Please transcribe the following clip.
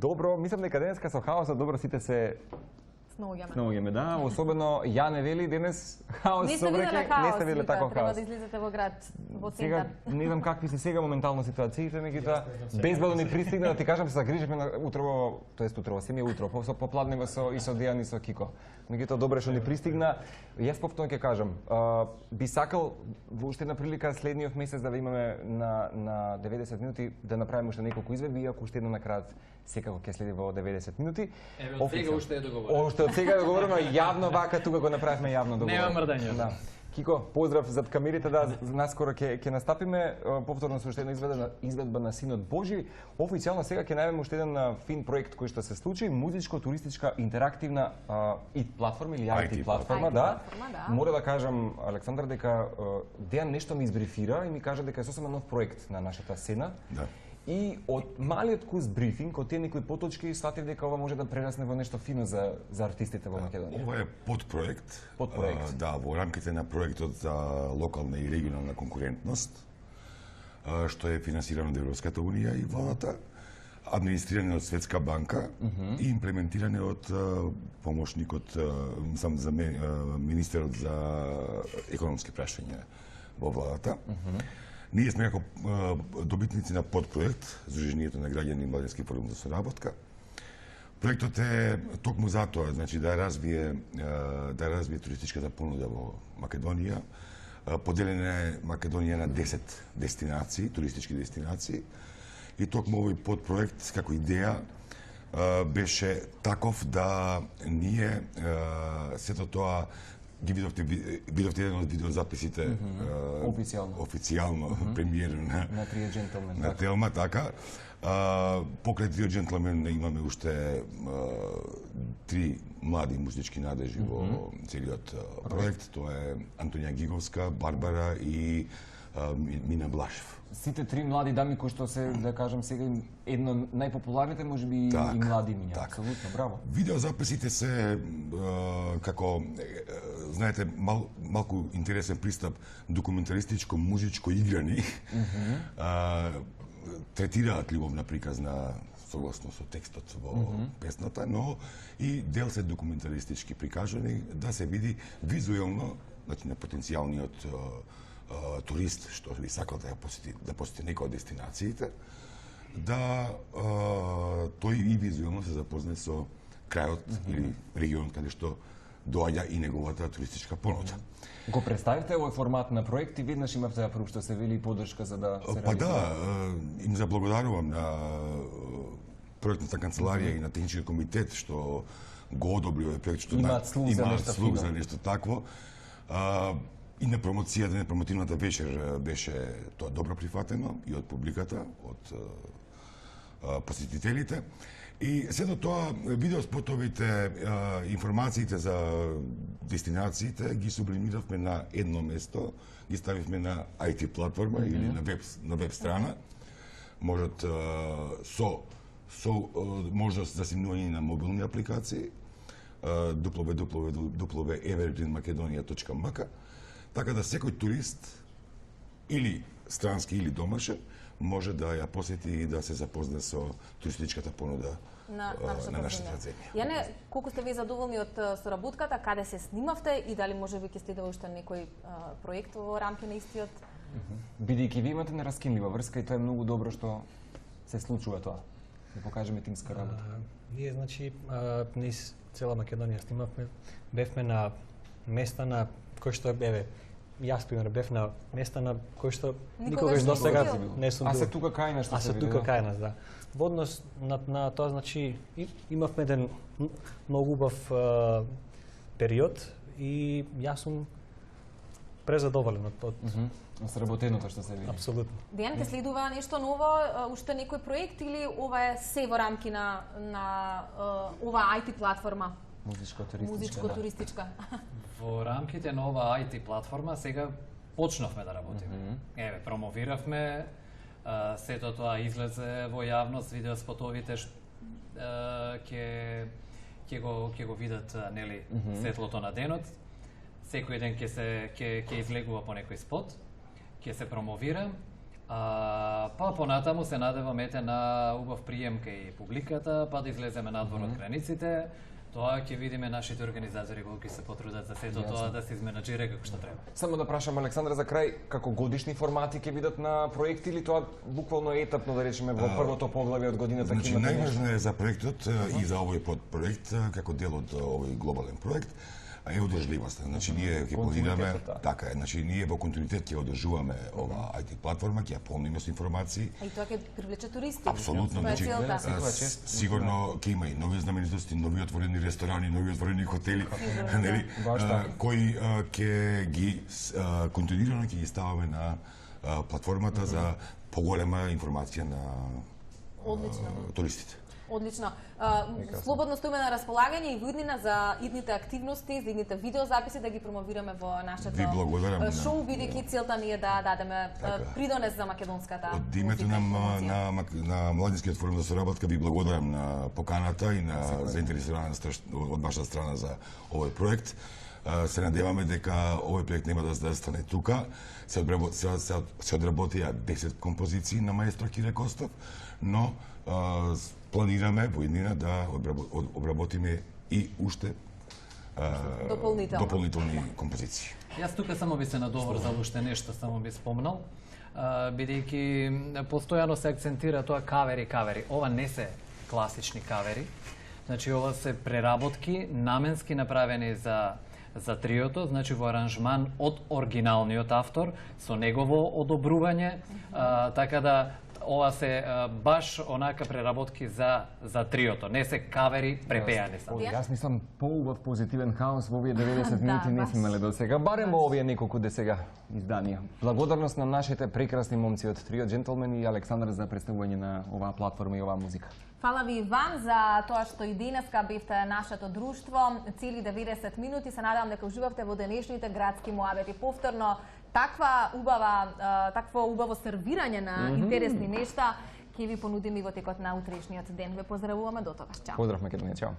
Добро, мислам дека денеска со хаосот добро сите се снаоѓаме, да, особено ја не вели денес хаос со вреќе, не сте виделе таков хаос. Треба да излезете во град, во Сега центар. не знам какви се сега моментално ситуациите, меѓутоа безбедно ни пристигна да ти кажам се загриживме на утрово, тоест утрово, семија утро, со попладнево со и со Дејан и со Кико. Меѓутоа добре што ни пристигна. Јас повторно ќе кажам, би сакал во уште една прилика следниот месец да ве имаме на 90 минути да направиме уште неколку изведби, иако уште едно на крајот секако ќе следи во 90 минути. Еве, од сега уште е договорено. Уште од сега е договорено, јавно вака тука го направивме јавно договорено. Нема мрдање. Да. Кико, поздрав зад камерите, да, наскоро ќе настапиме повторно со уште една изведба на Синот Божи. Официјално сега ќе најавиме уште еден фин проект кој што се случи, музичко-туристичка интерактивна платформа или IT платформа, да. Мора да кажам, Александар, дека Дејан нешто ми избрифира и ми кажа дека е сосема нов проект на нашата сцена. Да. И од малиот курс брифинг, од тие некои поточки, сватив дека ова може да прерасне во нешто фино за артистите во Македонија. Ова е подпроект. Подпроект. Да, во рамките на проектот за локална и регионална конкурентност, што е финансирано од Европската унија и владата, администриране од Светска банка и имплементиране од помошникот за министерот за економски прашања во владата. Ние сме како добитници на подпроект за Сдруженијето на граѓани и Младински форум за соработка. Проектот е токму затоа, значи да развие туристичката понуда во Македонија. Поделена е Македонија на 10 дестинации, туристички дестинации. И токму овој подпроект како идеја беше таков да ние сето тоа ги видовте еден од видеозаписите официјално премиера на Триот джентлмен. На Телма, така. Покрај Триот джентлмен имаме уште 3 млади музички надежи во целиот проект. Тоа е Антонија Гиговска, Барбара и Мина Блашев. Сите 3 млади дами кои што се, да кажам сега, едно најпопуларните можеби и млади миња. Апсолутно, браво. Видеозаписите се како знаете малку интересен пристап документаристичко музичко играни. Третираат љубовна приказна согласно со текстот во песната, но и дел се документаристички прикажани да се види визуелно, значи на потенцијалниот турист што би сакал да посети некоја од дестинациите, да тој и визуелно се запознае со крајот или регионот каде што доаѓа и неговата туристичка понуда. Го представивте овој формат на проект и веднаш имавте прв што се вели поддршка за да се реализира? Па да, им заблагодарувам на проектната канцеларија и на технички комитет што го одобри овој проект, што имаат слух за нешто такво. И на промоцијата, на промотивната вечер беше тоа добро прифатено и од публиката, од посетителите. И сето тоа, видеоспотовите, информациите за дестинациите ги сублимиравме на едно место, ги ставивме на IT платформа или на веб страна. Можат со можност за симнување на мобилни апликации www.evergreenmakedonia.mk, така да секој турист или странски или домашен може да ја посети и да се запознае со туристичката понуда на нашата земја. Јане, колку сте ви задоволни од соработката, каде се снимавте и дали можеби ќе следува уште некој проект во рамки на истиот? Бидејќи ви имате нераскинлива врска и тоа е многу добро што се случува тоа. Да покажеме тимска работа. Ние, значи, низ цела Македонија снимавме, бевме на места на кои што јас пример бев на места на кои што никогаш досега не сум бил. А се тука кај нас што се види? А се тука кај нас, да. Во однос на тоа, значи, имавме еден многу убав период и јас сум презадоволен од сработеното што се види. Апсолутно. Дејан, ќе следува нешто ново, уште некој проект или ова е се во рамки на ова IT платформа? Музичко-туристичка. Во рамките на ова IT платформа сега почнавме да работиме. Еве, промовиравме, сето тоа излезе во јавност, видеоспотовите ќе го видат, нели, светлото на денот. Секој ден ќе излегува по некој спот, ќе се промовира, Па понатаму се надевам на убав прием кај публиката, па да излеземе надвор од границите. Тоа ќе видиме нашите организатори колку се потрудат за сето тоа да се изменаџира како што треба. Само да прашам Александра за крај, како годишни формати ќе бидат на проекти или тоа буквално етапно да речеме во првото поглавје од годината ќе Значи, имате најважно е за проектот и за овој подпроект, како дел од овој глобален проект, е одржливоста. Значи, ние ќе планираме, така е, значи, ние во континуитет ќе одржуваме ова IT платформа, ќе ја полниме со информации. А и тоа ќе привлече туристи. Апсолутно, значи, сигурно ќе има и нови знаменитости, нови отворени ресторани, нови отворени хотели, нели, кои ќе ги континуирано ќе ги ставаме на платформата за поголема информација на туристите. Одлично. Слободно стоиме на располагање и во иднина за идните активности, за идните видеозаписи да ги промовираме во нашето шоу, бидејќи целта ни е да дадеме придонес за македонската Од името на Младинскиот форум за соработка ви благодарам на поканата и на заинтересираност од ваша страна за овој проект. Се надеваме дека овој проект нема да стане тука. Се одработија 10 композиции на маестро Кире Костов, но планираме во иднина да обработиме и уште дополнителни композиции. Јас тука само би се надовор за уште нешто, само би спомнал, бидејќи постојано се акцентира тоа кавери. Ова не се класични кавери. Значи ова се преработки наменски направени за триото, значи во аранжман од оригиналниот автор со негово одобрување, така да ова се баш онака преработки за триото, не се кавери препеани само. Јас мислам поубав позитивен хаос во овие 90 минути не сме имале до сега, барем во овие неколку десега изданија. Благодарност на нашите прекрасни момци од Трио Джентлмени и Александр за представување на оваа платформа и оваа музика. Фала ви вам за тоа што и денеска бевте нашето друштво, цели 90 минути. Се надевам дека уживавте во денешните градски муабети. Повторно, такво убаво сервирање на интересни нешта ќе ви понудиме и во текот на утрешниот ден. Ве поздравуваме до тогаш. Чао. Поздрав Македонија, чао.